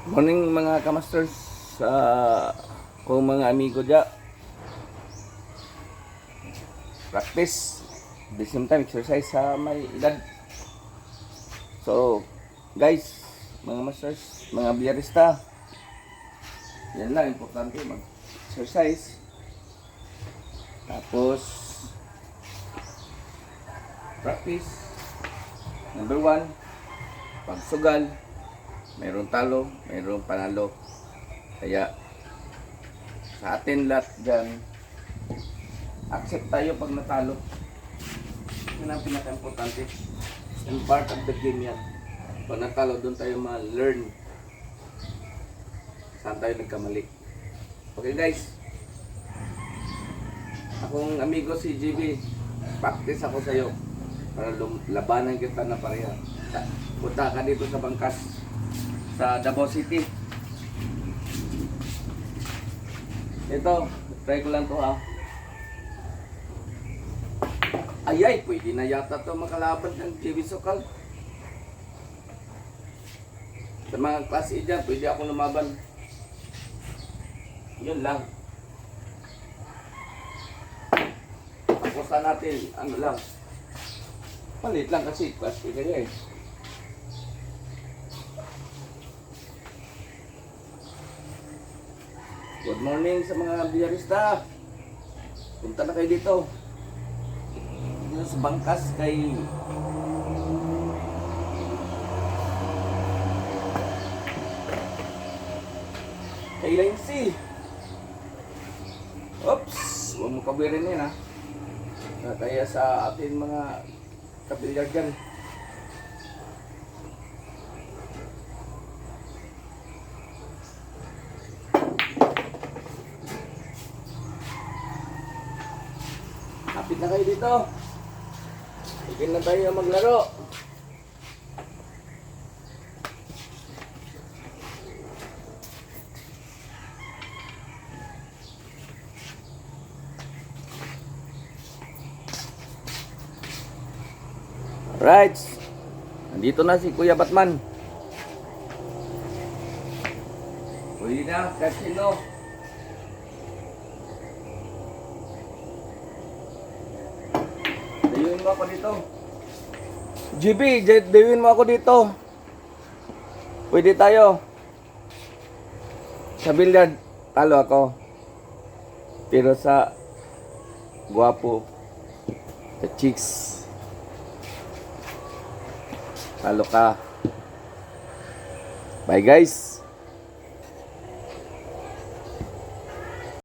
Morning mga kamasters sa kung mga amigo dya. Practice the same time exercise sa may edad. So guys, mga masters, mga biyarista, yan lang importante, mag exercise. Tapos practice. Number 1, pagsugal. Mayroong talo, mayroong panalo. Kaya sa atin lahat dyan, accept tayo pag natalo. Yan ang pinaka-importante. And part of the game yan. Pag natalo, doon tayo ma-learn saan tayo nagkamali. Okay guys, akong amigo si GB, practice ako sa'yo para labanan kita na pareha. Punta ka dito sa bangkas sa Davao City. Ito, try ko lang to ha. Ayay, pwede na yata to makalaban ng JB Sokal. Sa mga klase dyan, pwede ako lumaban. Yun lang. Tapusan natin, ano lang. Palit lang kasi, klase kaya eh. Good morning sa mga biyarista. Punta na kayo dito. Dito sa bangkas kay Lindsay. Oops, huwag mo kabirin yun ha. Kaya sa atin mga kabilyar dyan. Kapit na kayo dito. Begin na tayo maglaro. Alright. Nandito na si Kuya Batman. Pwede na, kasino. Dayuin mo ako dito. GB, dayuin mo ako dito. Pwede tayo. Sa billiard, talo ako. Pero sa guwapo, sa chicks, talo ka. Bye guys.